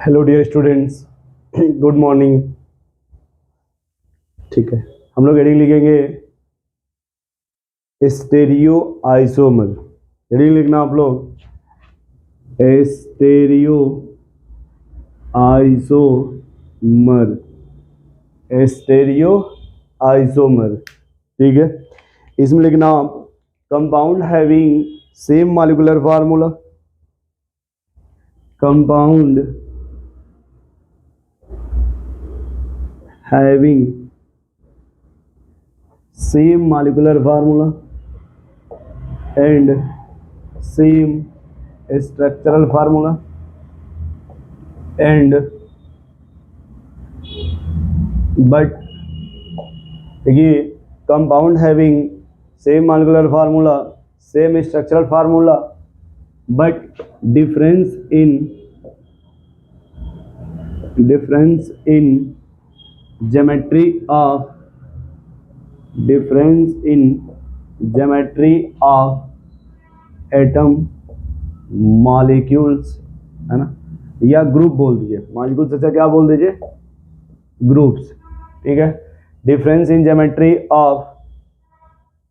Hello dear students, good morning. ठीक है, हम लोग हेडिंग लिखेंगे स्टेरियो आइसोमर। हेडिंग लिखना आप लोग स्टेरियो आइसोमर, स्टेरियो आइसोमर। ठीक है, इसमें लिखना compound having same molecular formula, compound having same molecular formula and same structural formula and but देखिए compound having same molecular formula, same structural formula, but difference in geometry of atom molecules, है ना, या group बोल दीजिए, molecules अच्छा क्या बोल दीजिए, ग्रुप्स। ठीक है, डिफरेंस इन ज्योमेट्री ऑफ,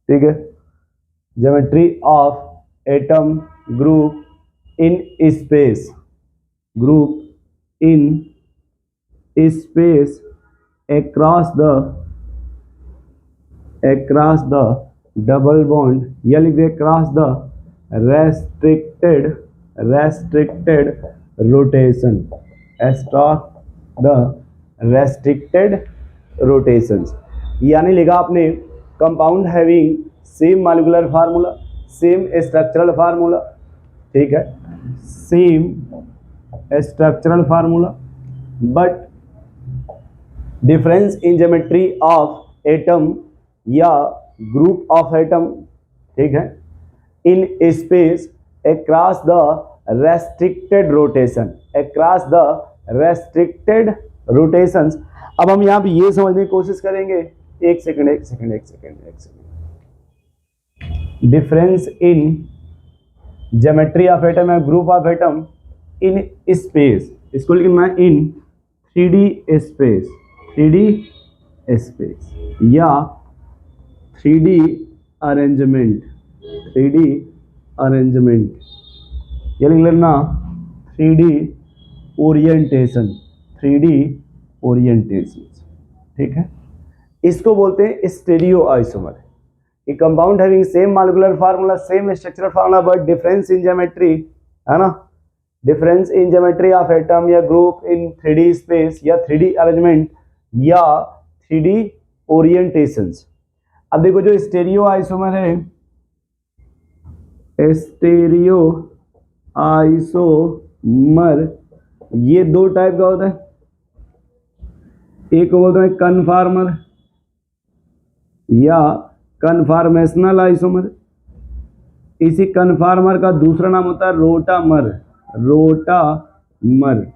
ठीक है, geometry of atom group in space, group in space across the double bond, या लिख दे across the restricted rotation, across the restricted rotations। यानी लिखा आपने compound having same molecular formula, same structural formula, ठीक है, same structural formula, but difference in geometry of atom या group of atom, ठीक है, in space across the restricted rotation, across the restricted rotations. अब हम यहाँ पे ये समझने की कोशिश करेंगे, एक second, difference in geometry of atom या group of atom in space, इसको लिखना है इन 3D स्पेस, 3D स्पेस या 3D अरेंजमेंट, 3D अरेंजमेंट, ये लिख लेना 3D ओरिएंटेशन, 3D ओरिएंटेशन। ठीक है, इसको बोलते हैं स्टेरियो आइसोमर। ये compound having same molecular formula, same structural formula, but difference in geometry, है ना, difference in geometry of atom या ग्रुप इन 3D स्पेस या 3D अरेंजमेंट या 3D ओरिएंटेशंस। अब देखो जो स्टेरियो आइसोमर है, स्टेरियो आइसोमर, ये दो टाइप का होता है। एक को बोलते हैं कन्फॉर्मर या कन्फॉर्मेशनल आइसोमर। इसी कन्फॉर्मर का दूसरा नाम होता है रोटामर, रोटामर।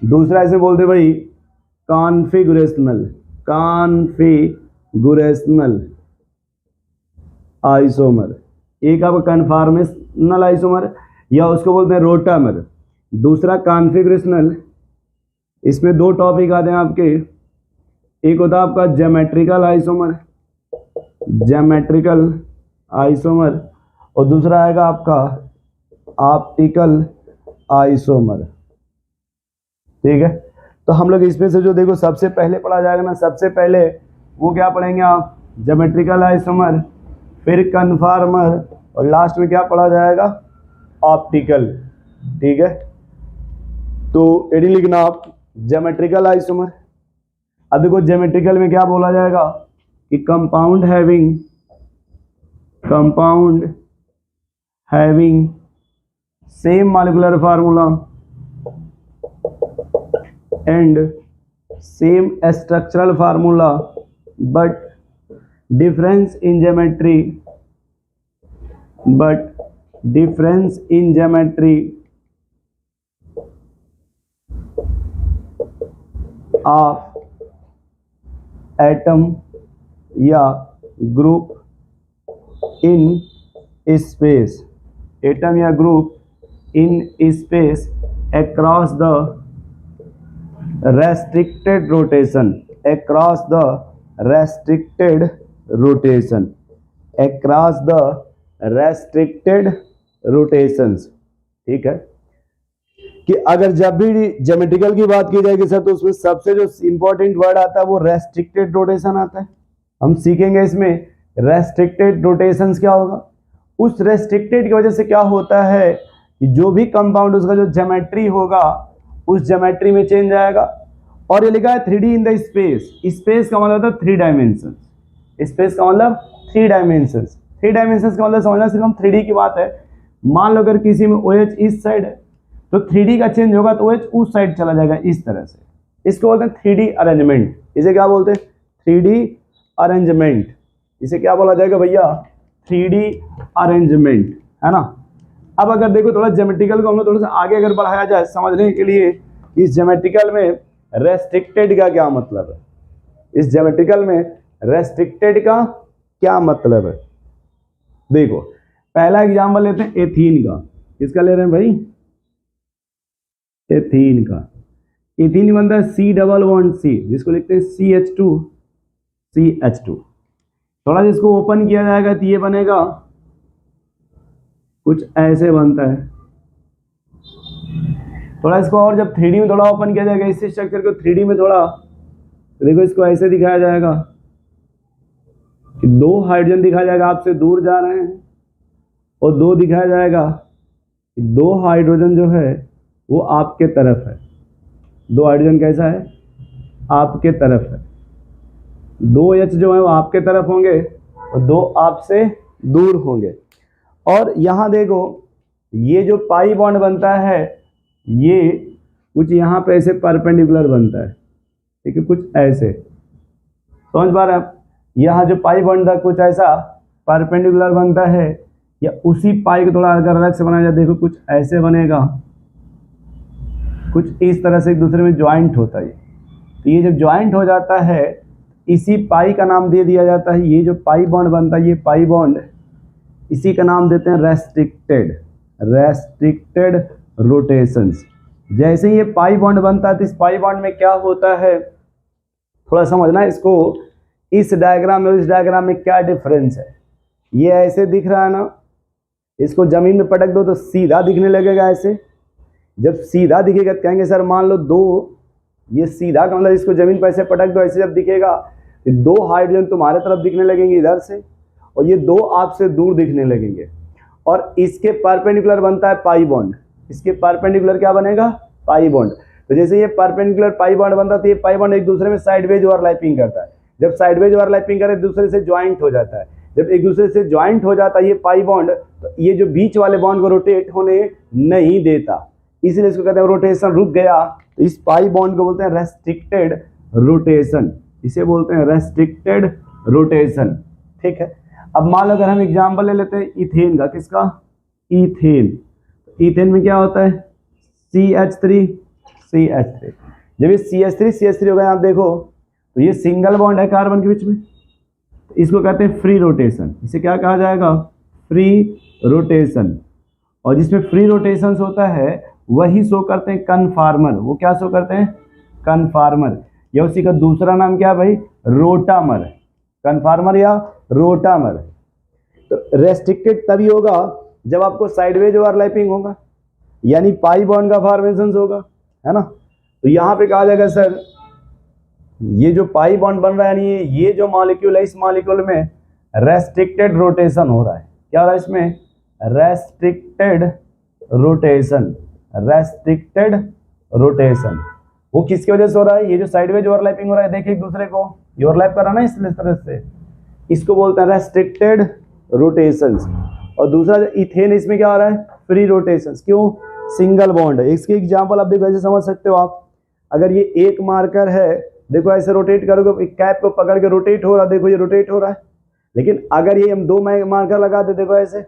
दूसरा ऐसे बोलते भाई कॉन्फिगरेशनल आइसोमर। एक आपका कन्फॉर्मेशनल आइसोमर या उसको बोलते हैं रोटामर, दूसरा कॉन्फिगरेशनल। इसमें दो टॉपिक आते हैं आपके, एक होता है आपका ज्योमेट्रिकल आइसोमर और दूसरा आएगा आपका ऑप्टिकल आइसोमर। ठीक है, तो हम लोग इसमें से जो देखो सबसे पहले पढ़ा जाएगा ना, सबसे पहले वो क्या पढ़ेंगे आप, ज्योमेट्रिकल आइसोमर, फिर कन्फॉर्मर और लास्ट में क्या पढ़ा जाएगा, ऑप्टिकल। ठीक है, तो एडी लिखना आप ज्योमेट्रिकल आइसोमर। अब देखो ज्योमेट्रिकल में क्या बोला जाएगा कि compound having same molecular formula and same structural formula, but difference in geometry of atom या group in space, atom या group in space across the restricted rotation across the restricted rotation across the restricted rotations। ठीक है कि अगर जब भी geometrical की बात की जाएगी सर तो उसमें सबसे जो इंपॉर्टेंट वर्ड आता है वो रेस्ट्रिक्टेड रोटेशन आता है। हम सीखेंगे इसमें रेस्ट्रिक्टेड रोटेशंस क्या होगा। उस रेस्ट्रिक्टेड की वजह से क्या होता है कि जो भी कंपाउंड उसका जो ज्योमेट्री होगा उस ज्योमेट्री में चेंज आएगा। और ये लिखा है 3D in the space. Space का मतलब होता है 3 डायमेंशन। स्पेस का मतलब 3 डायमेंशन। 3 डायमेंशन का मतलब समझना सिर्फ हम 3D की बात है। मान लो अगर किसी में OH इस साइड है तो 3D का चेंज होगा तो OH उस साइड चला जाएगा इस तरह से। इसको बोलते हैं 3D अरेंजमेंट। इसे क्या बोलते हैं 3D अरेंजमेंट। इसे क्या बोला जाएगा भैया 3D अरेंजमेंट, है ना। अब अगर देखो थोड़ा ज्योमेट्रिकल को हम लोग थोड़ा सा आगे अगर बढ़ाया जाए समझने के लिए इस ज्योमेट्रिकल में रेस्ट्रिक्टेड का क्या मतलब है। इस ज्योमेट्रिकल में रेस्ट्रिक्टेड का क्या मतलब है। देखो पहला एग्जांपल लेते हैं एथीन का। किसका ले रहे हैं भाई एथीन का। एथीन बनता है C+C जिसको लिखते हैं CH2। थोड़ा जिसको ओपन किया जाएगा तो ये बनेगा कुछ ऐसे बनता है। थोड़ा इसको और जब 3D में थोड़ा ओपन किया जाएगा इस स्ट्रक्चर को 3D में थोड़ा तो देखो इसको ऐसे दिखाया जाएगा कि 2 हाइड्रोजन दिखाया जाएगा आपसे दूर जा रहे हैं और 2 दिखाया जाएगा कि 2 हाइड्रोजन जो है वो आपके तरफ है। 2 हाइड्रोजन कैसा है आपके तरफ है। 2 H जो है वो आपके तरफ होंगे और 2 आपसे दूर होंगे। और यहाँ देखो ये जो पाई बॉन्ड बनता है ये कुछ यहाँ पे ऐसे परपेंडिकुलर बनता है। ठीक है कुछ ऐसे समझ पा रहे हैं आप। यहाँ जो पाई बॉन्ड था कुछ ऐसा परपेंडिकुलर बनता है या उसी पाई को थोड़ा अगर अलग से बनाया जाए देखो कुछ ऐसे बनेगा। कुछ इस तरह से एक दूसरे में ज्वाइंट होता है। तो ये जब ज्वाइंट हो जाता है इसी पाई का नाम दे दिया जाता है। ये जो पाई बॉन्ड बनता है ये पाई बॉन्ड इसी का नाम देते हैं रेस्ट्रिक्टेड रोटेशंस। जैसे ही ये पाई बॉन्ड बनता है तो इस पाई बॉन्ड में क्या होता है थोड़ा समझना इसको। इस डायग्राम में इस डायग्राम में क्या डिफरेंस है। ये ऐसे दिख रहा है ना, इसको जमीन में पटक दो तो सीधा दिखने लगेगा। ऐसे जब सीधा दिखेगा तो कहेंगे सर मान लो 2 ये सीधा का मतलब इसको जमीन पर ऐसे पटक दो ऐसे जब दिखेगा 2 हाइड्रोजन तुम्हारे तरफ दिखने लगेंगे इधर से और ये 2 आपसे दूर दिखने लगेंगे। और इसके परपेंडिकुलर बनता है पाई बॉन्ड। इसके परपेंडिकुलर क्या बनेगा पाई बॉन्ड। तो जैसे ये परपेंडिकुलर पाई बॉन्ड बनता है तो ये पाई बॉन्ड एक दूसरे में साइडवेज ओवरलैपिंग करता है। जब साइडवेज ओवरलैपिंग करे दूसरे से ज्वाइंट हो जाता है। जब एक दूसरे से ज्वाइंट हो जाता है ये पाई बॉन्ड तो ये जो बीच वाले बॉन्ड को रोटेट होने नहीं देता, इसलिए इसको कहते हैं रोटेशन रुक गया। तो इस पाई बॉन्ड को बोलते हैं रेस्ट्रिक्टेड रोटेशन। इसे बोलते हैं रेस्ट्रिक्टेड रोटेशन। ठीक है। अब मान लो अगर हम एग्जांपल ले लेते हैं इथेन का। किसका इथेन। इथेन में क्या होता है CH3। जब ये CH3 हो गया आप देखो तो ये सिंगल बॉन्ड है कार्बन के बीच में। तो इसको कहते हैं फ्री रोटेशन। इसे क्या कहा जाएगा फ्री रोटेशन। और जिसमें फ्री रोटेशंस होता है वही शो करते हैं कन्फार्मर। वो क्या शो करते हैं कन्फार्मर या उसी का दूसरा नाम क्या है भाई रोटामर। कन्फार्मर या रोटामर। तो रेस्ट्रिक्टेड तभी होगा जब आपको साइडवेज ओवरलैपिंग होगा यानी पाई बॉन्ड का फॉर्मेशन होगा, है ना। तो यहाँ पे कहा जाएगा सर ये जो पाई बॉन्ड बन रहा है यानी ये जो मॉलिक्यूल है इस मॉलिक्यूल में रेस्ट्रिक्टेड रोटेशन हो रहा है। क्या हो रहा है इसमें रेस्ट्रिक्टेड रोटेशन। वो किसकी वजह से हो रहा है ये जो साइडवेज ओवरलैपिंग हो रहा है देखिए एक दूसरे को ये ओवरलैप कर रहा है ना इस तरह से। इसको बोलते हैं रेस्ट्रिक्टेड रोटेशंस। और दूसरा जो इथेन इसमें क्या हो रहा है फ्री रोटेशंस। क्यों सिंगल बॉन्ड है। इसके एग्जांपल आप देखो ऐसे समझ सकते हो आप। अगर ये एक मार्कर है देखो ऐसे रोटेट करोगे कैप को पकड़ के रोटेट हो रहा है। देखो ये रोटेट हो रहा है। लेकिन अगर ये हम 2 मार्कर लगा दे देखो ऐसे।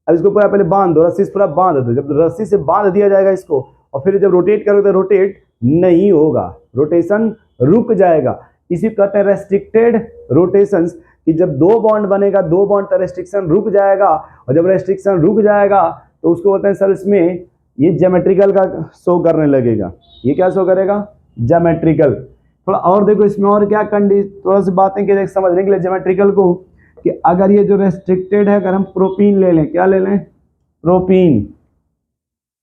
अब इसको पूरा पहले बांध दो रस्सी से पूरा बांध दो। जब रस्सी से बांध दिया जाएगा इसको और फिर जब रोटेट करोगे तो रोटेट नहीं होगा, रोटेशन रुक जाएगा। इसी कहते हैं रेस्ट्रिक्टेड रोटेशंस कि जब 2 बॉन्ड बनेगा 2 बॉन्ड का रेस्ट्रिक्शन रुक जाएगा और जब रेस्ट्रिक्शन रुक जाएगा तो उसको बोलते हैं सर इसमें ये ज्योमेट्रिकल का शो करने लगेगा। ये क्या शो करेगा ज्योमेट्रिकल। थोड़ा और देखो इसमें और क्या थोड़ा सी बातें कि समझने के लिए ज्योमेट्रिकल को, कि अगर ये जो रेस्ट्रिक्टेड है, अगर हम प्रोपीन ले लें, क्या ले लें, प्रोपीन,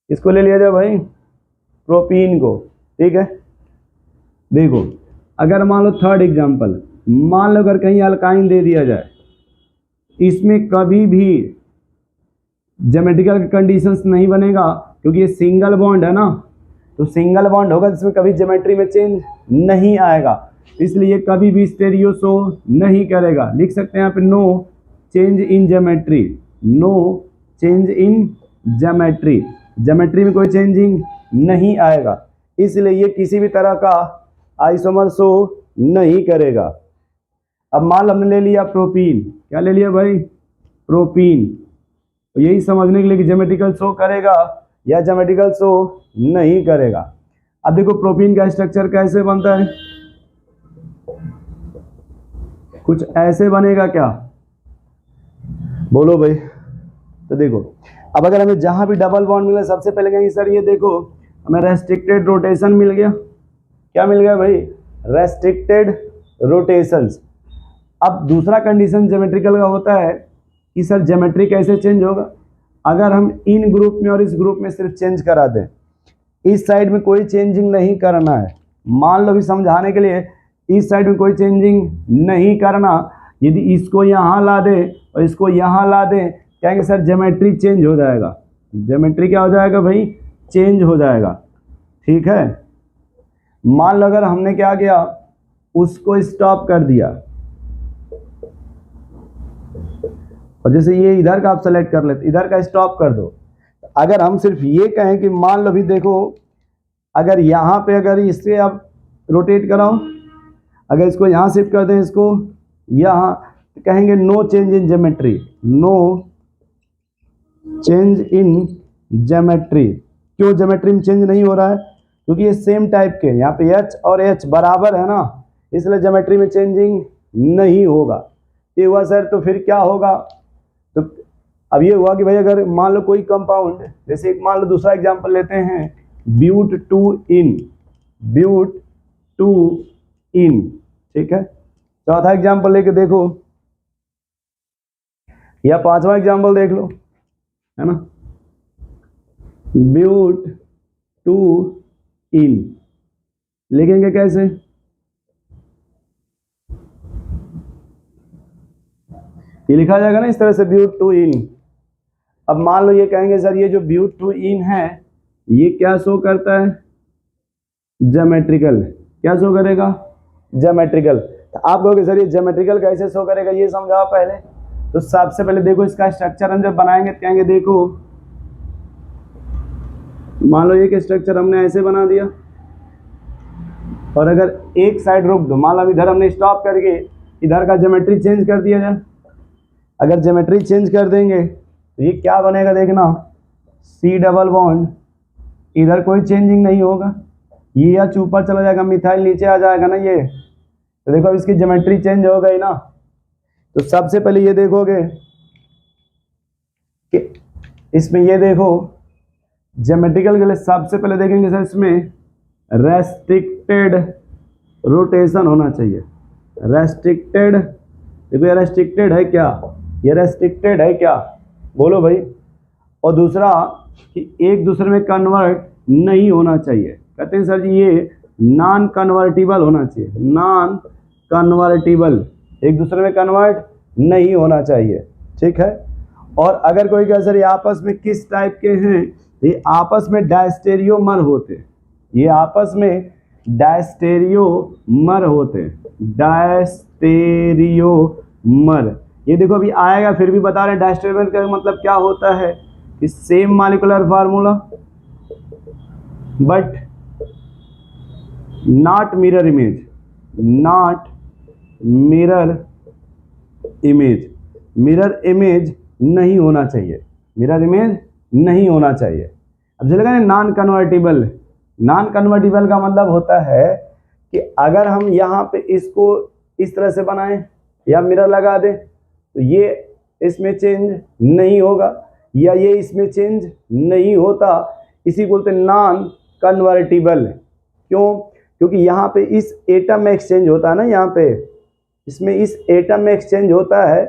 इसको ले लिया जाए भाई, प्रोपीन को, ठीक है। देखो अगर मान लो थर्ड एग्जांपल, मान लो अगर कहीं अल्काइन दे दिया जाए, इसमें कभी भी ज्योमेट्रिकल कंडीशंस नहीं बनेगा, क्योंकि ये सिंगल बॉन्ड है ना, तो सिंगल बॉन्ड होगा जिसमें कभी ज्योमेट्री में चेंज नहीं आएगा, इसलिए कभी भी स्टेरियो शो नहीं करेगा। लिख सकते हैं यहाँ पे no change in geometry, no change in geometry, geometry में कोई चेंजिंग नहीं आएगा, इसलिए ये किसी भी तरह का आइसोमर शो नहीं करेगा। अब मान लो हमने ले लिया प्रोपीन, क्या ले लिया भाई, प्रोपीन, तो यही समझने के लिए कि ज्योमेट्रिकल शो करेगा या ज्योमेट्रिकल शो नहीं करेगा। अब देखो प्रोपीन का स्ट्रक्चर कैसे बनता है, कुछ ऐसे बनेगा क्या, बोलो भाई। तो देखो अब अगर हमें जहां भी डबल बॉन्ड मिला, सबसे पहले कहेंगे सर ये देखो हमें रेस्ट्रिक्टेड रोटेशन मिल गया, क्या मिल गया भाई, रेस्ट्रिक्टेड रोटेशंस। अब दूसरा कंडीशन ज्योमेट्रिकल का होता है कि सर ज्योमेट्री कैसे चेंज होगा, अगर हम इन ग्रुप में और इस ग्रुप में सिर्फ चेंज करा दें, इस साइड में कोई चेंजिंग नहीं करना है, मान लो भी समझाने के लिए इस साइड में कोई चेंजिंग नहीं करना, यदि इसको यहाँ ला दे और इसको यहाँ ला दे, कहेंगे सर ज्योमेट्री चेंज हो जाएगा, ज्योमेट्री क्या हो जाएगा भाई, चेंज हो जाएगा, ठीक है। मान लो अगर हमने क्या किया, उसको स्टॉप कर दिया, और जैसे ये इधर का आप सेलेक्ट कर लेते, इधर का स्टॉप कर दो। अगर हम सिर्फ ये कहें कि मान लो भी देखो अगर यहाँ पे अगर इससे आप रोटेट कराओ, अगर इसको यहाँ शिफ्ट कर दें, इसको यहाँ, तो कहेंगे no change in geometry, no change in geometry. क्यों ज्योमेट्री में चेंज नहीं हो रहा है, क्योंकि ये सेम टाइप के, यहाँ पे H और H बराबर है ना, इसलिए ज्योमेट्री में चेंजिंग नहीं होगा। ये हुआ सर, तो फिर क्या होगा, तो अब ये हुआ कि भाई अगर मान लो कोई कंपाउंड, जैसे एक मान लो दूसरा एग्जांपल लेते हैं, but two in, but two इन, ठीक है। चौथा एग्जांपल लेके देखो, या पांचवा एग्जांपल देख लो, है ना, ब्यूट टू इन लिखेंगे कैसे, ये लिखा जाएगा ना इस तरह से, ब्यूट टू इन। अब मान लो ये कहेंगे सर ये जो ब्यूट टू इन है ये क्या शो करता है, ज्योमेट्रिकल, क्या शो करेगा, ज्योमेट्रिकल। तो आप कहोगे सर ये ज्योमेट्रिकल कैसे शो करेगा, ये समझाओ पहले। तो सबसे पहले देखो इसका स्ट्रक्चर हम जब बनाएंगे तो कहेंगे देखो मान लो एक स्ट्रक्चर हमने ऐसे बना दिया, और अगर एक साइड रोक दो, मान लो इधर हमने स्टॉप करके इधर का ज्योमेट्री चेंज कर दिया जाए, अगर ज्योमेट्री चेंज कर देंगे तो ये क्या बनेगा देखना, C डबल बॉन्ड, इधर कोई चेंजिंग नहीं होगा, ये H ऊपर चला जाएगा, मिथाइल नीचे आ जाएगा ना ये, तो देखो अब इसकी ज्योमेट्री चेंज हो गई ना। तो सबसे पहले ये देखोगे कि इसमें ये देखो ज्योमेट्रिकल के लिए सबसे पहले देखेंगे सर इसमें रेस्ट्रिक्टेड रोटेशन होना चाहिए, रेस्ट्रिक्टेड, देखो ये रेस्ट्रिक्टेड है क्या, ये रेस्ट्रिक्टेड है क्या, बोलो भाई। और दूसरा कि एक दूसरे में कन्वर्ट नहीं होना चाहिए, कहते हैं सर जी ये नॉन कन्वर्टिबल होना चाहिए, नॉन कन्वर्टिबल, एक दूसरे में कन्वर्ट नहीं होना चाहिए, ठीक है। और अगर कोई कहे सर ये आपस में किस टाइप के हैं, ये आपस में डायस्टेरियोमर होते हैं, ये आपस में डायस्टेरियोमर होते हैं, डायस्टेरियोमर। ये देखो अभी आएगा, फिर भी बता रहे हैं डायस्टेरियोमर का मतलब क्या होता है, कि same molecular formula but not mirror image, not mirror image, mirror image नहीं होना चाहिए, मिरर इमेज नहीं होना चाहिए। अब चलेगा ना नॉन कन्वर्टिबल, नॉन कन्वर्टिबल का मतलब होता है कि अगर हम यहाँ पे इसको इस तरह से बनाएं या मिरर लगा दें तो ये इसमें चेंज नहीं होगा, या ये इसमें चेंज नहीं होता, इसी को बोलते हैं नॉन कन्वर्टिबल। क्यों, क्योंकि यहाँ पे इस एटम में एक्सचेंज होता है ना, यहाँ पे इसमें इस एटम में एक्सचेंज होता है,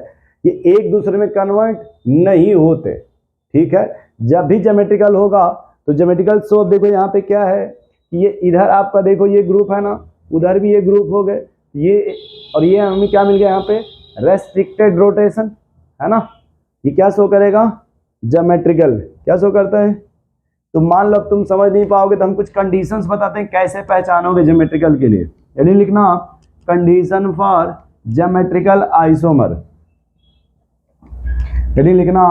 ये एक दूसरे में कन्वर्ट नहीं होते, ठीक है। जब भी ज्योमेट्रिकल होगा तो ज्योमेट्रिकल सो देखो यहाँ पे क्या है, ये इधर आपका देखो ये ग्रुप है ना, उधर भी ये ग्रुप हो गए, ये और ये हमें क्या मिल गया यहाँ पे, रेस्ट्रिक्टेड रोटेशन, है ना। ये क्या शो करेगा, ज्योमेट्रिकल क्या शो करता है। तो मान लो तुम समझ नहीं पाओगे तो हम कुछ कंडीशंस बताते हैं कैसे पहचानोगे ज्योमेट्रिकल के लिए। यानी लिखना कंडीशन फॉर ज्योमेट्रिकल आइसोमर, यानी लिखना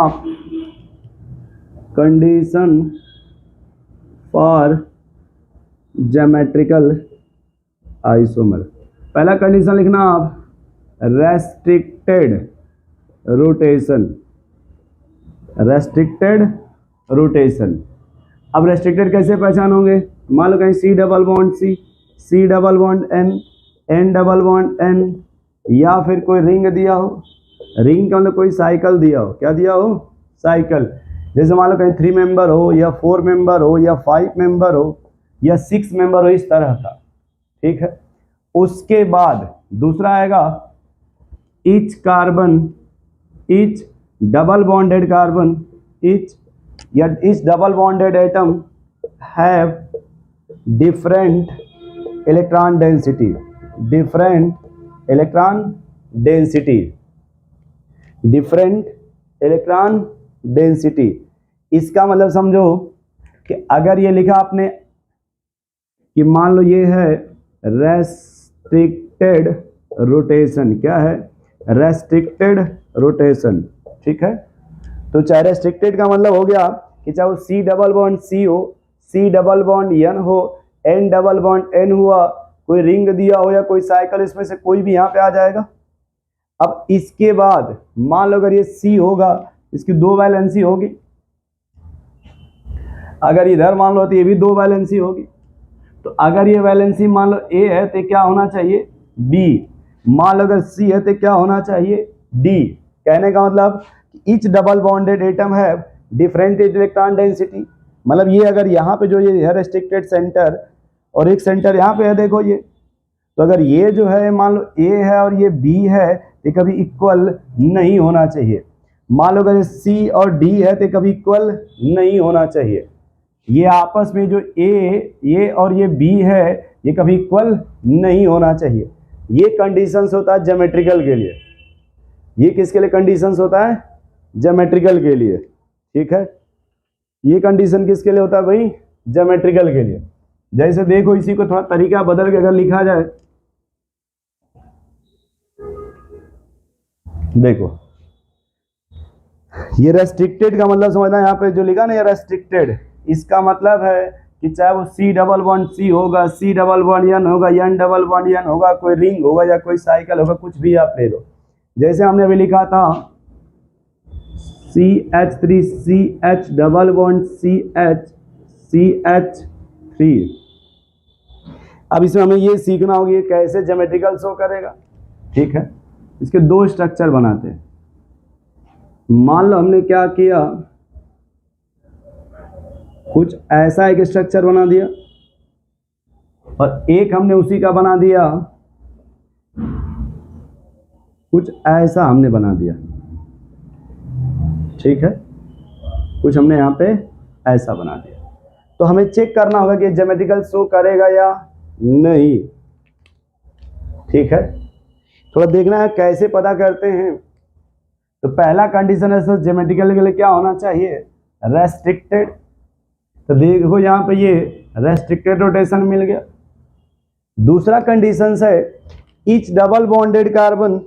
कंडीशन फॉर ज्योमेट्रिकल आइसोमर। पहला कंडीशन लिखना आप रेस्ट्रिक्टेड रोटेशन, रेस्ट्रिक्टेड रोटेशन। अब रेस्ट्रिक्टेड कैसे पहचानोगे, मान लो कहीं C double bond C, C double bond N, N double bond N, या फिर कोई रिंग दिया हो, रिंग का मतलब कोई साइकिल दिया हो, क्या दिया हो, साइकिल। जैसे मान लो कहीं 3 मेंबर हो या 4 मेंबर हो या 5 मेंबर हो या 6 मेंबर हो, इस तरह का, ठीक है। उसके बाद दूसरा आएगा each carbon, each double bonded carbon, each या each double bonded atom have different electron density, different electron density, different electron density. इसका मतलब समझो कि अगर ये लिखा आपने कि मान लो ये है रेस्ट्रिक्टेड रोटेशन, क्या है, रेस्ट्रिक्टेड रोटेशन, ठीक है। तो चाहे रेस्ट्रिक्टेड का मतलब हो गया कि चाहे वो सी डबल बॉन्ड सी हो, सी डबल बॉन्ड एन हो, एन डबल बॉन्ड एन हुआ, कोई रिंग दिया हो या कोई साइकिल, इसमें से कोई भी यहाँ पे आ जाएगा। अब इसके बाद मान लो अगर ये सी होगा, इसकी 2 वैलेंसी होगी, अगर इधर मान लो तो ये भी 2 वैलेंसी होगी। तो अगर ये वैलेंसी मान लो ए है तो क्या होना चाहिए, बी। मान लो अगर सी है तो क्या होना चाहिए, डी। कहने का मतलब ईच डबल बॉन्डेड एटम है डिफरेंट इलेक्ट्रॉन डेंसिटी, मतलब ये अगर यहाँ पे जो ये है रेस्ट्रिक्टेड सेंटर और एक सेंटर यहाँ पे है, देखो ये, तो अगर ये जो है मान लो ए है और ये बी है तो कभी इक्वल नहीं होना चाहिए। मान लो अगर सी और डी है तो कभी इक्वल नहीं होना चाहिए। ये आपस में जो ये और ये बी है ये कभी इक्वल नहीं होना चाहिए। ये कंडीशंस होता है ज्योमेट्रिकल के लिए। ये किसके लिए कंडीशंस होता है, ज्योमेट्रिकल के लिए, ठीक है। ये कंडीशन किसके लिए होता है भाई, ज्योमेट्रिकल के लिए। जैसे देखो इसी को थोड़ा तरीका बदल के अगर लिखा जाए, देखो ये रेस्ट्रिक्टेड का मतलब समझना, यहाँ पे जो लिखा ना ये रेस्ट्रिक्टेड, इसका मतलब है कि चाहे वो सी डबल बॉन्ड सी होगा, सी डबल बॉन्ड एन होगा, एन डबल बॉन्ड एन होगा, कोई रिंग होगा या कोई साइकिल होगा, कुछ भी आप ले लो। जैसे हमने अभी लिखा था CH3 CH double bond CH CH3। अब इसमें हमें ये सीखना होगा ये कैसे ज्योमेट्रिकल शो करेगा, ठीक है। इसके 2 स्ट्रक्चर बनाते हैं। मान लो हमने क्या किया, कुछ ऐसा एक स्ट्रक्चर बना दिया और एक हमने उसी का बना दिया, कुछ ऐसा हमने बना दिया, ठीक है। कुछ हमने यहाँ पे ऐसा बना दिया। तो हमें चेक करना होगा कि ज्योमेट्रिकल शो करेगा या नहीं, ठीक है। थोड़ा देखना है कैसे पता करते हैं। तो पहला कंडीशन है सर ज्योमेट्रिकल के लिए क्या होना चाहिए, रेस्ट्रिक्टेड। तो देखो यहाँ पे ये रेस्ट्रिक्टेड रोटेशन मिल गया। दूसरा कंडीशन है each double bonded carbon,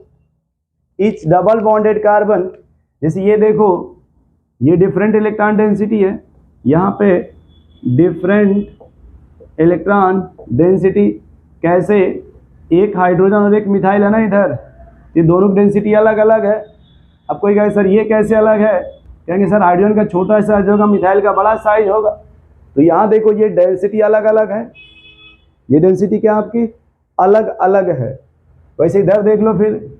each double bonded carbon, जैसे ये देखो ये डिफरेंट इलेक्ट्रॉन डेंसिटी है, यहाँ पे डिफरेंट इलेक्ट्रॉन डेंसिटी कैसे, एक हाइड्रोजन और एक मिथाइल है ना इधर, ये दोनों की डेंसिटी अलग अलग है। अब कोई कहे सर ये कैसे अलग है, कहेंगे सर हाइड्रोजन का छोटा साइज होगा, मिथाइल का बड़ा साइज होगा। तो यहाँ देखो ये डेंसिटी अलग अलग है, ये डेंसिटी क्या आपकी अलग अलग है। वैसे इधर देख लो फिर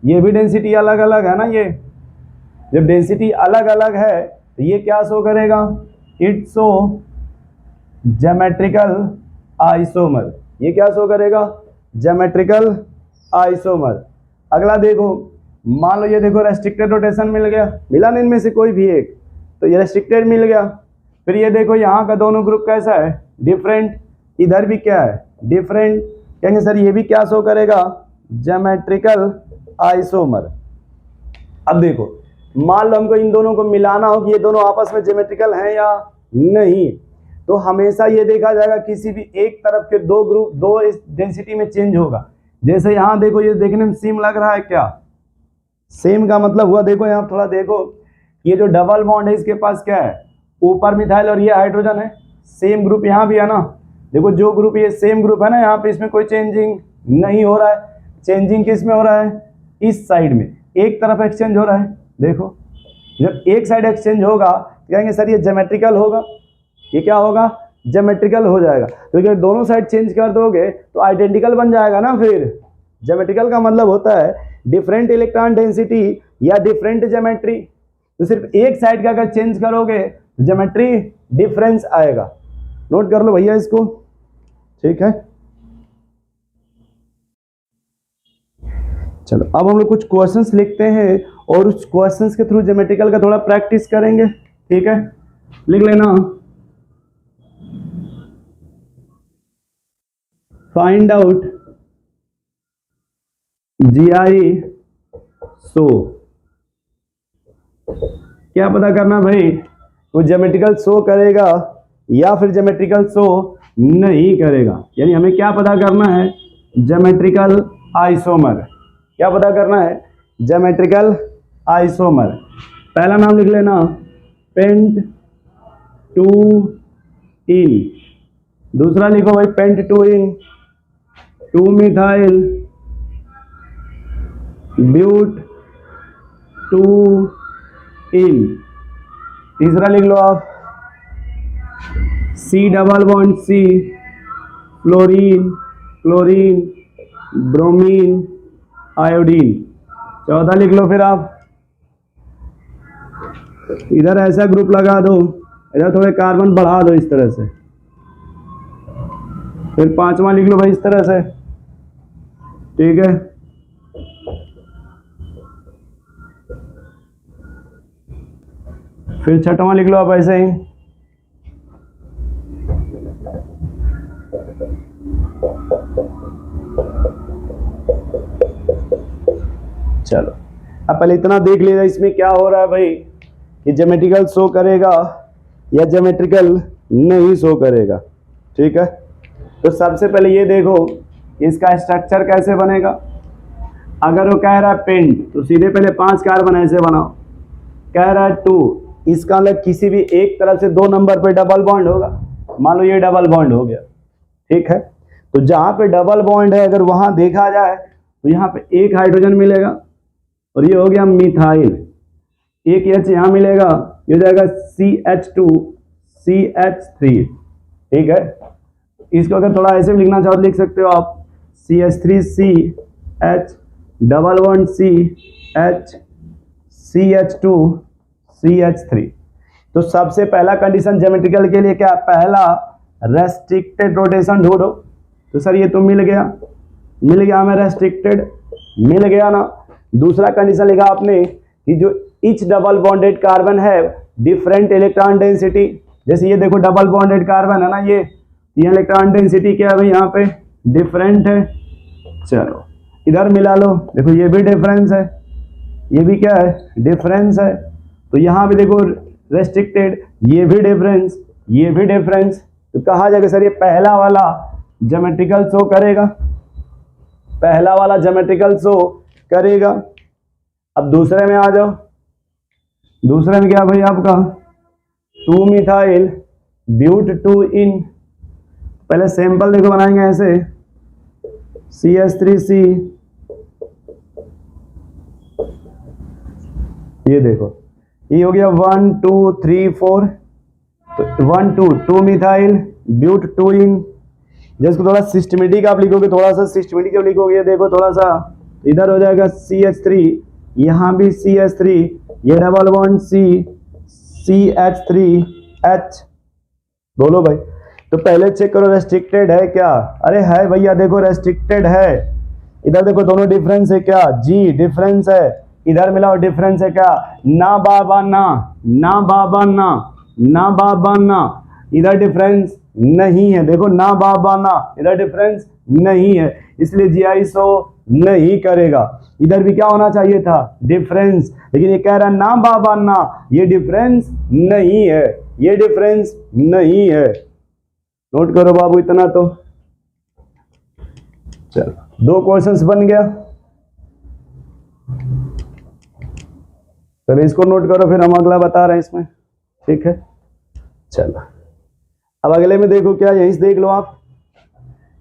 ये भी डेंसिटी अलग अलग है ना। ये जब डेंसिटी अलग अलग है तो ये क्या शो करेगा, इट शो ज्योमेट्रिकल आइसोमर, ये क्या शो करेगा, ज्योमेट्रिकल आइसोमर। अगला देखो, मान लो ये देखो रेस्ट्रिक्टेड रोटेशन मिल गया, मिला ना इनमें से कोई भी एक, तो ये रेस्ट्रिक्टेड मिल गया। फिर ये देखो यहाँ का दोनों ग्रुप कैसा है, डिफरेंट, इधर भी क्या है, डिफरेंट, कहेंगे सर ये भी क्या शो करेगा, ज्योमेट्रिकल आइसोमर। अब देखो मान लो हमको इन दोनों को मिलाना हो कि ये दोनों आपस में ज्योमेट्रिकल हैं या नहीं, तो हमेशा ये देखा जाएगा किसी भी एक तरफ के दो ग्रुप दो डेंसिटी में चेंज होगा। जैसे यहाँ देखो ये देखने में सेम लग रहा है, क्या सेम का मतलब हुआ, देखो यहाँ थोड़ा देखो, ये जो डबल बॉन्ड है इसके पास क्या है, ऊपर मिथाइल और ये हाइड्रोजन है, सेम ग्रुप यहाँ भी है ना। देखो जो ग्रुप ये सेम ग्रुप है ना, यहाँ पे इसमें कोई चेंजिंग नहीं हो रहा है। चेंजिंग किस में हो रहा है, इस साइड में, एक तरफ एक्सचेंज हो रहा है। देखो जब एक साइड एक्सचेंज होगा तो कहेंगे सर ये ज्योमेट्रिकल होगा, ये क्या होगा, ज्योमेट्रिकल हो जाएगा। क्योंकि अगर दोनों साइड चेंज कर दोगे तो आइडेंटिकल बन जाएगा ना। फिर ज्योमेट्रिकल का मतलब होता है डिफरेंट इलेक्ट्रॉन डेंसिटी या डिफरेंट ज्योमेट्री। तो सिर्फ एक साइड का अगर चेंज करोगे तो ज्योमेट्री डिफरेंस आएगा। नोट कर लो भैया इसको, ठीक है। चलो अब हम लोग कुछ क्वेश्चंस लिखते हैं और उस क्वेश्चंस के थ्रू ज्योमेट्रिकल का थोड़ा प्रैक्टिस करेंगे, ठीक है। लिख लेना, फाइंड आउट GI शो। क्या पता करना भाई, वो ज्योमेट्रिकल शो करेगा या फिर ज्योमेट्रिकल शो नहीं करेगा। यानी हमें क्या पता करना है, ज्योमेट्रिकल आइसोमर। क्या पता करना है, ज्योमेट्रिकल आइसोमर। पहला नाम लिख लेना, पेंट टू इन। दूसरा लिखो भाई pent two ene 2 methyl but 2 ene. तीसरा लिख लो आप C double bond C fluorine chlorine bromine iodine. चौथा लिख लो फिर आप, इधर ऐसा ग्रुप लगा दो, इधर थोड़े कार्बन बढ़ा दो इस तरह से। फिर पांचवा लिख लो भाई इस तरह से, ठीक है। फिर छठवां लिख लो आप ऐसे ही। चलो अब पहले इतना देख लीजिए इसमें क्या हो रहा है भाई, कि ज्योमेट्रिकल शो करेगा या ज्योमेट्रिकल नहीं शो करेगा, ठीक है। तो सबसे पहले ये देखो इसका स्ट्रक्चर कैसे बनेगा। अगर वो कह रहा है पेंट तो सीधे पहले 5 कार्बन ऐसे बनाओ। कह रहा है 2, इसका मतलब किसी भी एक तरफ से 2 नंबर पे डबल बॉन्ड होगा। मान लो ये डबल बॉन्ड हो गया, ठीक है। तो जहां पे डबल बॉन्ड है अगर वहां देखा जाए तो यहाँ पे एक हाइड्रोजन मिलेगा और ये हो गया मिथाइल, एक H यहाँ मिलेगा, ये हो जाएगा CH2 CH3, ठीक है। इसको अगर थोड़ा ऐसे भी लिखना चाहो तो लिख सकते हो आप CH3CH double bond CH CH2 CH3। तो सबसे पहला कंडीशन ज्योमेट्रिकल के लिए क्या, पहला रेस्ट्रिक्टेड रोटेशन ढूंढो। तो सर ये तो मिल गया हमें रेस्ट्रिक्टेड, मिल गया ना। दूसरा कंडीशन लिखा आपने कि जो ईच डबल बॉन्डेड कार्बन है डिफरेंट इलेक्ट्रॉन डेंसिटी। जैसे ये देखो डबल बॉन्डेड कार्बन है ना, ये इलेक्ट्रॉन डेंसिटी क्या है भाई यहाँ पे, डिफरेंट है। चलो इधर मिला लो, देखो ये भी डिफरेंस है, ये भी क्या है, डिफरेंस है। तो यहाँ भी देखो रेस्ट्रिक्टेड, ये भी डिफरेंस, ये भी डिफरेंस। तो कहा जाएगा सर ये पहला वाला ज्योमेट्रिकल शो करेगा, पहला वाला ज्योमेट्रिकल शो करेगा। अब दूसरे में आ जाओ, दूसरे में क्या भाई आपका 2 मिथाइल ब्यूट 2 इन। पहले सैंपल देखो बनाएंगे ऐसे CH3C, ये देखो ये हो गया 1 2 3 4। तो 1 2 मिथाइल ब्यूट 2 इन। जिसको थोड़ा सिस्टमेटिक आप लिखोगे, थोड़ा सा सिस्टमेटिक आप लिखोगे, देखो थोड़ा सा इधर हो जाएगा CH3, यहाँ भी CH3, ये डबल बॉन्ड C CH3H। बोलो भाई तो पहले चेक करो रेस्ट्रिक्टेड है क्या। अरे है भैया, देखो रेस्ट्रिक्टेड है। इधर देखो दोनों डिफरेंस है क्या, जी डिफरेंस है। इधर मिलाओ डिफरेंस है क्या, ना बाबा ना, ना बाबा ना, ना बाबा ना। इधर डिफरेंस नहीं है, देखो ना बाबा ना, इधर डिफरेंस नहीं है, इसलिए जीआई शो नहीं करेगा। इधर भी क्या होना चाहिए था, डिफरेंस, लेकिन ये कह रहा है ना बाबा ना, ये डिफरेंस नहीं है, ये डिफरेंस नहीं है। नोट करो बाबू इतना तो। चलो 2 क्वेश्चंस बन गया। चलो इसको नोट करो, फिर हम अगला बता रहे हैं इसमें, ठीक है। चलो अब अगले में देखो क्या, यहीं से देख लो आप,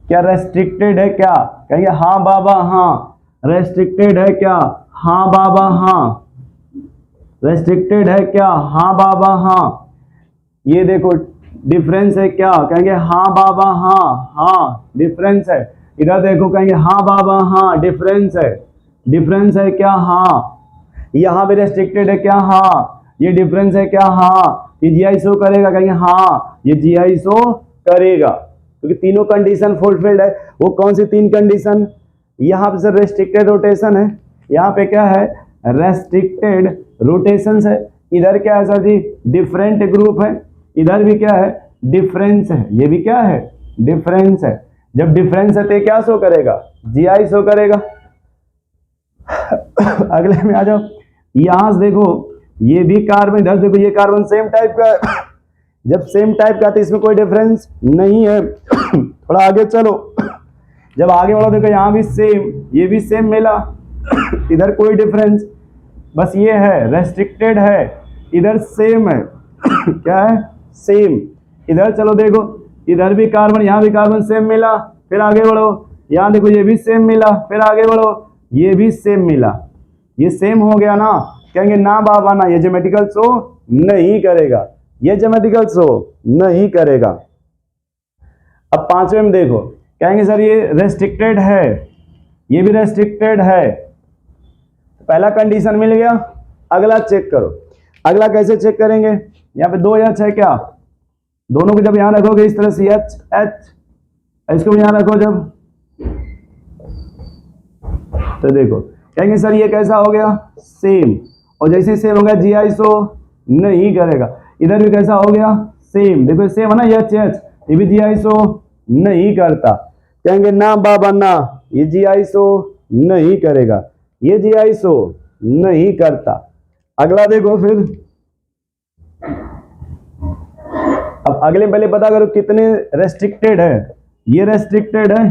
क्या रेस्ट्रिक्टेड है क्या, कहेंगे हाँ बाबा हाँ। रेस्ट्रिक्टेड है क्या, हाँ बाबा हाँ। रेस्ट्रिक्टेड है क्या, हाँ बाबा हाँ। ये देखो डिफरेंस है क्या, कहेंगे हाँ बाबा हाँ, हाँ डिफरेंस है। इधर देखो कहेंगे हाँ बाबा हाँ, डिफरेंस है, डिफरेंस है क्या, हाँ। यहाँ भी रेस्ट्रिक्टेड है क्या, हाँ। ये डिफरेंस है क्या, हाँ। ये जीआई शो करेगा, कहेंगे हाँ ये जीआई शो करेगा, क्योंकि तीनों कंडीशन फुलफिल्ड है। वो कौन सी 3 कंडीशन, यहाँ पे सर रेस्ट्रिक्टेड रोटेशन है, यहाँ पे क्या है रेस्ट्रिक्टेड रोटेशन है। इधर क्या है सर जी, डिफरेंट ग्रुप है। इधर भी क्या है, डिफरेंस है, ये भी क्या है, डिफरेंस है। जब डिफरेंस है तो क्या शो करेगा, जीआई शो करेगा। अगले में आ जाओ, यहां से देखो ये भी कार्बन, इधर देखो ये कार्बन सेम टाइप का है। जब सेम टाइप का तो इसमें कोई डिफरेंस नहीं है। थोड़ा आगे चलो, जब आगे बढ़ो देखो यहाँ भी सेम, ये भी सेम मिला। इधर कोई डिफरेंस, बस ये है रेस्ट्रिक्टेड है, इधर सेम है। क्या है, सेम। इधर चलो देखो, इधर भी कार्बन, यहाँ भी कार्बन सेम मिला, फिर आगे बढ़ो, यहाँ देखो ये भी सेम मिला, फिर आगे बढ़ो, ये भी सेम मिला। ये सेम हो गया ना, कहेंगे ना बाबा ना, ये ज्योमेट्रिकल शो नहीं करेगा, ये ज्योमेट्रिकल शो नहीं करेगा। अब 5वें में देखो, कहेंगे सर ये रेस्ट्रिक्टेड है, ये भी रेस्ट्रिक्टेड है। पहला कंडीशन मिल गया, अगला चेक करो। अगला कैसे चेक करेंगे, यहाँ पे 2 एच है क्या, दोनों को जब यहां रखोगे इस तरह से एच एच, इसको भी यहां रखो जब, तो देखो कहेंगे सर ये कैसा हो गया, सेम। और जैसे सेम हो गया जीआई शो नहीं करेगा। इधर भी कैसा हो गया, सेम, देखो सेम है ना, एच एच, ये भी जीआई शो नहीं करता। कहेंगे ना बाबा ना, ये जीआई शो नहीं करेगा, ये जीआई शो नहीं करता। अगला देखो फिर, अब अगले पहले पता करो कितने रेस्ट्रिक्टेड है। ये रेस्ट्रिक्टेड है,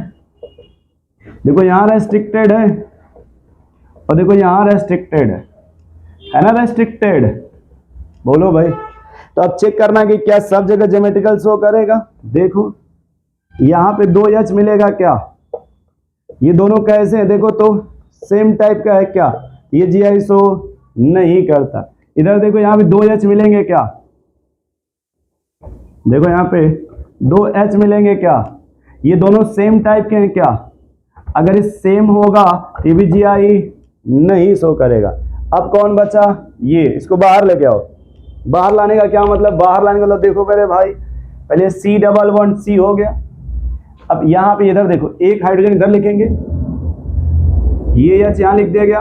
देखो यहां रेस्ट्रिक्टेड है, और देखो यहां रेस्ट्रिक्टेड है ना, रेस्ट्रिक्टेड। बोलो भाई, तो अब चेक करना कि क्या सब जगह ज्योमेट्रिकल शो करेगा। देखो यहां पे 2 एच मिलेगा क्या, ये दोनों कैसे हैं देखो तो सेम टाइप का है क्या, ये जीआई शो नहीं करता। इधर देखो यहाँ पे 2 एच मिलेंगे क्या, देखो यहाँ पे 2 एच मिलेंगे क्या, ये दोनों सेम टाइप के हैं क्या। अगर ये सेम होगा ये भी जीआई नहीं शो करेगा। अब कौन बचा, ये, इसको बाहर लेके आओ। बाहर लाने का क्या मतलब, बाहर लाने का मतलब देखो पहले भाई, पहले C डबल बॉन्ड C हो गया। अब यहाँ पे इधर देखो, एक हाइड्रोजन इधर लिखेंगे, ये एच यहाँ लिख दिया गया,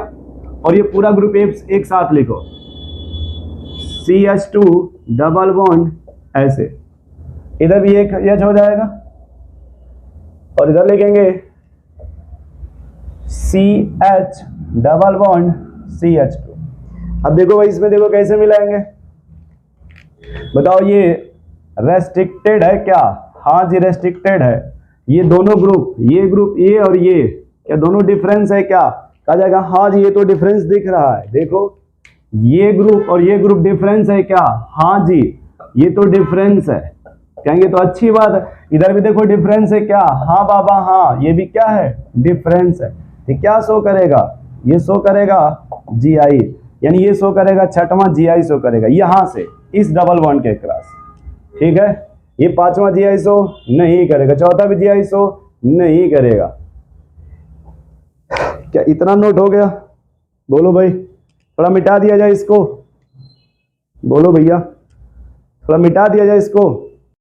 और ये पूरा ग्रुप एक साथ लिखो, CH2 डबल बॉन्ड ऐसे। इधर भी एक एच हो जाएगा, और इधर लिखेंगे CH डबल बॉन्ड CH2। अब देखो भाई इसमें देखो कैसे मिलाएंगे, बताओ ये रेस्ट्रिक्टेड है क्या, हाँ जी रेस्ट्रिक्टेड है। ये दोनों ग्रुप, ये ग्रुप ए और ये, क्या दोनों डिफरेंस है क्या, कहा जाएगा हाँ जी ये तो डिफरेंस दिख रहा है। देखो ये ग्रुप और ये ग्रुप डिफरेंस है क्या, हाँ जी ये तो डिफरेंस है, कहेंगे तो अच्छी बात है। इधर भी देखो डिफरेंस है क्या, हाँ बाबा हाँ, ये भी क्या है, डिफरेंस है। ये क्या शो करेगा, ये शो करेगा जीआई, यानी ये शो करेगा छठवां जीआई शो करेगा यहां से इस डबल बॉन्ड के क्रॉस, ठीक है। ये 5वां जीआई शो नहीं करेगा, चौथा भी जीआई शो नहीं करेगा। क्या इतना नोट हो गया, बोलो भाई, थोड़ा मिटा दिया जाए इसको, बोलो भैया थोड़ा मिटा दिया जाए इसको।